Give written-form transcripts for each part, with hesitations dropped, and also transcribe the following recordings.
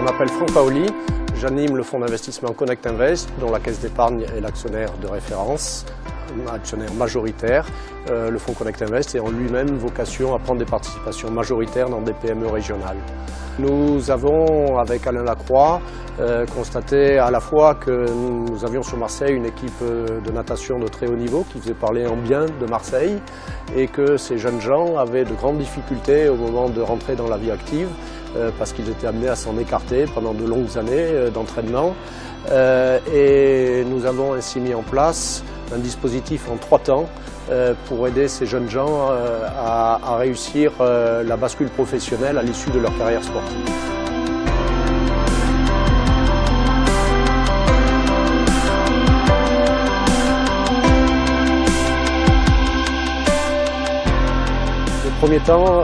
m'appelle Franck Paoli, j'anime le fonds d'investissement Connect Invest, dont la Caisse d'épargne est l'actionnaire de référence, actionnaire majoritaire. Le fonds Connect Invest est en lui-même vocation à prendre des participations majoritaires dans des PME régionales. Nous avons, avec Alain Lacroix, constaté à la fois que nous avions sur Marseille une équipe de natation de très haut niveau qui faisait parler en bien de Marseille et que ces jeunes gens avaient de grandes difficultés au moment de rentrer dans la vie active parce qu'ils étaient amenés à s'en écarter pendant de longues années d'entraînement. Et nous avons ainsi mis en place un dispositif en 3 temps pour aider ces jeunes gens à réussir la bascule professionnelle à l'issue de leur carrière sportive. Le premier temps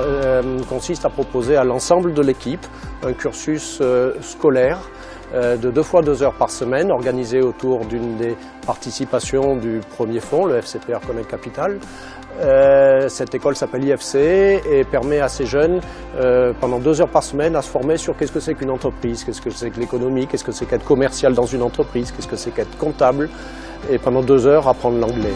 consiste à proposer à l'ensemble de l'équipe un cursus scolaire de 2 fois 2 heures par semaine, organisé autour d'une des participations du premier fonds, le FCPR Connect Capital. Cette école s'appelle IFC et permet à ces jeunes, pendant 2 heures par semaine, à se former sur qu'est-ce que c'est qu'une entreprise, qu'est-ce que c'est que l'économie, qu'est-ce que c'est qu'être commercial dans une entreprise, qu'est-ce que c'est qu'être comptable, et pendant 2 heures apprendre l'anglais.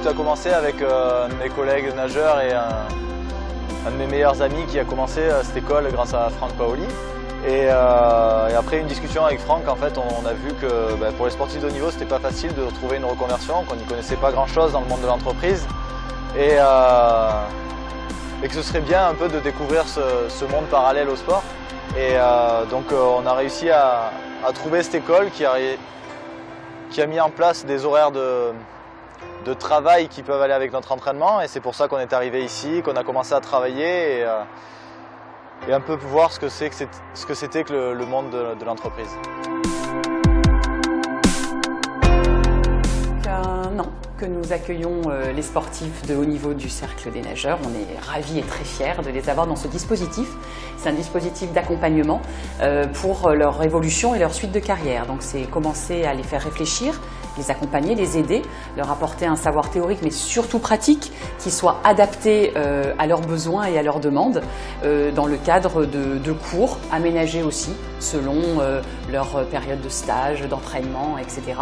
Tout a commencé avec un de mes collègues nageurs et un de mes meilleurs amis qui a commencé cette école grâce à Franck Paoli. Et après une discussion avec Franck, en fait, on a vu que pour les sportifs de haut niveau, c'était pas facile de trouver une reconversion, qu'on n'y connaissait pas grand-chose dans le monde de l'entreprise. Et que ce serait bien un peu de découvrir ce monde parallèle au sport. Et donc on a réussi à trouver cette école qui a mis en place des horaires de travail qui peuvent aller avec notre entraînement, et c'est pour ça qu'on est arrivé ici, qu'on a commencé à travailler et un peu voir ce que c'était que le monde de l'entreprise. Un an que nous accueillons les sportifs de haut niveau du Cercle des Nageurs. On est ravis et très fiers de les avoir dans ce dispositif. C'est un dispositif d'accompagnement pour leur évolution et leur suite de carrière. Donc c'est commencer à les faire réfléchir, les accompagner, les aider, leur apporter un savoir théorique mais surtout pratique qui soit adapté à leurs besoins et à leurs demandes dans le cadre de cours aménagés aussi selon leur période de stage, d'entraînement, etc.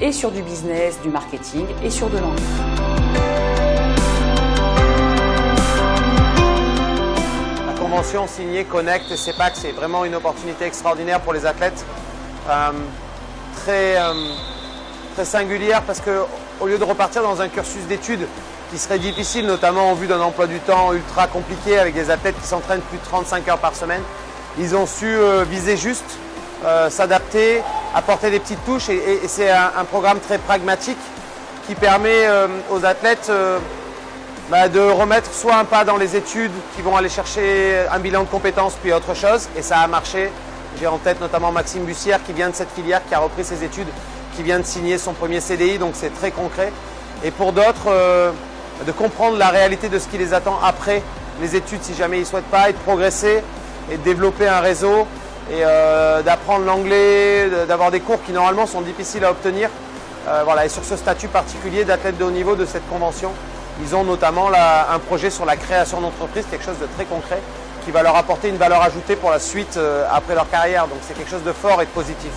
Et sur du business, du marketing et sur de l'anglais. La convention signée Connect et CEPAC, c'est vraiment une opportunité extraordinaire pour les athlètes. Très singulière parce qu'au lieu de repartir dans un cursus d'études qui serait difficile, notamment en vue d'un emploi du temps ultra compliqué avec des athlètes qui s'entraînent plus de 35 heures par semaine, ils ont su viser juste, s'adapter, apporter des petites touches et c'est un programme très pragmatique qui permet aux athlètes de remettre soit un pas dans les études, qui vont aller chercher un bilan de compétences puis autre chose, et ça a marché. J'ai en tête notamment Maxime Bussière qui vient de cette filière, qui a repris ses études, qui vient de signer son premier CDI, donc c'est très concret. Et pour d'autres, de comprendre la réalité de ce qui les attend après les études si jamais ils ne souhaitent pas, et de progresser et de développer un réseau et d'apprendre l'anglais, d'avoir des cours qui normalement sont difficiles à obtenir. Voilà. Et sur ce statut particulier d'athlète de haut niveau de cette convention, ils ont notamment un projet sur la création d'entreprise, quelque chose de très concret qui va leur apporter une valeur ajoutée pour la suite après leur carrière. Donc c'est quelque chose de fort et de positif.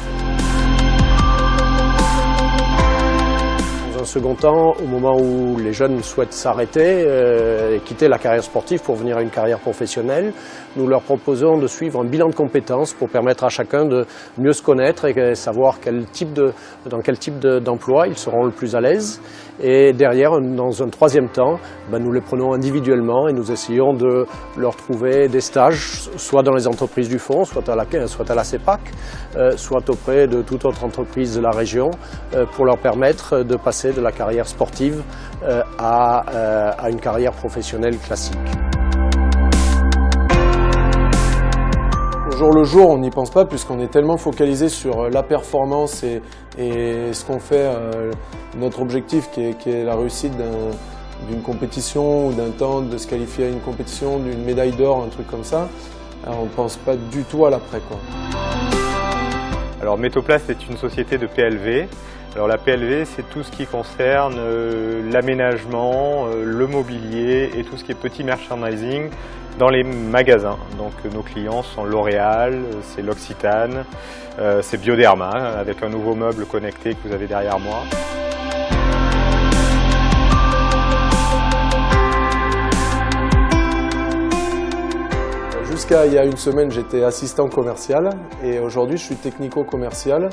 Dans un second temps, au moment où les jeunes souhaitent s'arrêter et quitter la carrière sportive pour venir à une carrière professionnelle, nous leur proposons de suivre un bilan de compétences pour permettre à chacun de mieux se connaître et savoir dans quel type d'emploi ils seront le plus à l'aise. Et derrière, dans un troisième temps, nous les prenons individuellement et nous essayons de leur trouver des stages, soit dans les entreprises du fonds, soit à la CEPAC, soit auprès de toute autre entreprise de la région, pour leur permettre de passer de la carrière sportive à une carrière professionnelle classique. Au jour le jour, on n'y pense pas puisqu'on est tellement focalisé sur la performance et ce qu'on fait, notre objectif qui est la réussite d'une compétition ou d'un temps, de se qualifier à une compétition, d'une médaille d'or, un truc comme ça. Alors on ne pense pas du tout à l'après, quoi. Alors Métoplast est une société de PLV Alors la PLV, c'est tout ce qui concerne l'aménagement, le mobilier et tout ce qui est petit merchandising dans les magasins. Donc nos clients sont L'Oréal, c'est l'Occitane, c'est Bioderma avec un nouveau meuble connecté que vous avez derrière moi. Jusqu'à il y a une semaine, j'étais assistant commercial et aujourd'hui, je suis technico-commercial.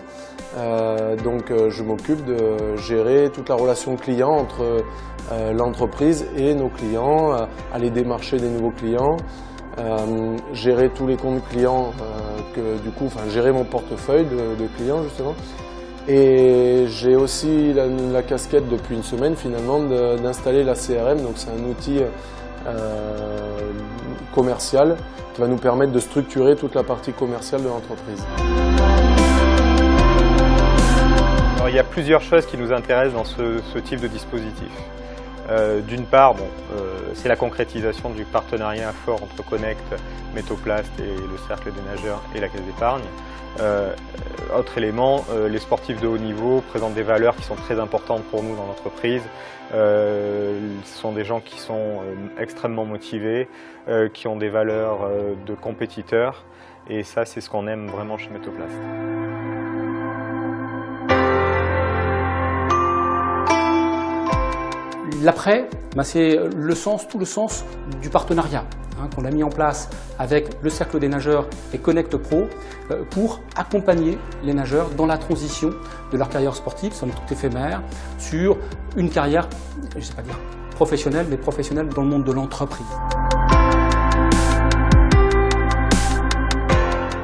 Donc, je m'occupe de gérer toute la relation client entre l'entreprise et nos clients, aller démarcher des nouveaux clients, gérer tous les comptes clients, gérer mon portefeuille de clients justement. Et j'ai aussi la casquette depuis une semaine finalement d'installer la CRM, donc c'est un outil commercial qui va nous permettre de structurer toute la partie commerciale de l'entreprise. Alors, il y a plusieurs choses qui nous intéressent dans ce type de dispositif. D'une part, c'est la concrétisation du partenariat fort entre Connect, Méthoplast et le Cercle des Nageurs et la Caisse d'Épargne. Autre élément, les sportifs de haut niveau présentent des valeurs qui sont très importantes pour nous dans l'entreprise. Ce sont des gens qui sont extrêmement motivés, qui ont des valeurs de compétiteurs et ça c'est ce qu'on aime vraiment chez Méthoplast. L'après, c'est tout le sens du partenariat qu'on a mis en place avec le Cercle des Nageurs et Connect Pro pour accompagner les nageurs dans la transition de leur carrière sportive, somme toute éphémère, sur une carrière, je ne sais pas dire professionnelle, mais professionnelle dans le monde de l'entreprise.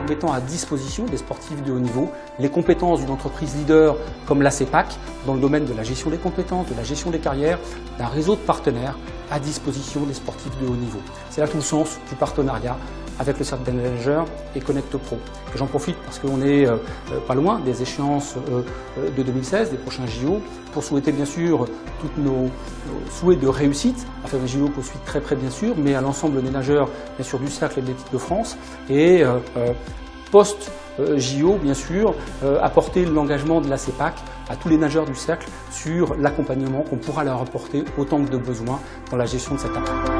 Mettant à disposition des sportifs de haut niveau les compétences d'une entreprise leader comme la CEPAC dans le domaine de la gestion des compétences, de la gestion des carrières, d'un réseau de partenaires à disposition des sportifs de haut niveau. C'est là tout le sens du partenariat avec le Cercle des Nageurs et Connect Pro. Et j'en profite parce qu'on est pas loin des échéances de 2016, des prochains JO, pour souhaiter bien sûr tous nos souhaits de réussite, à faire des JO qu'on suit très près bien sûr, mais à l'ensemble des nageurs bien sûr du Cercle et de l'Équipe de France. Et post-JO, bien sûr, apporter l'engagement de la CEPAC à tous les nageurs du Cercle sur l'accompagnement qu'on pourra leur apporter autant que de besoin dans la gestion de cette après.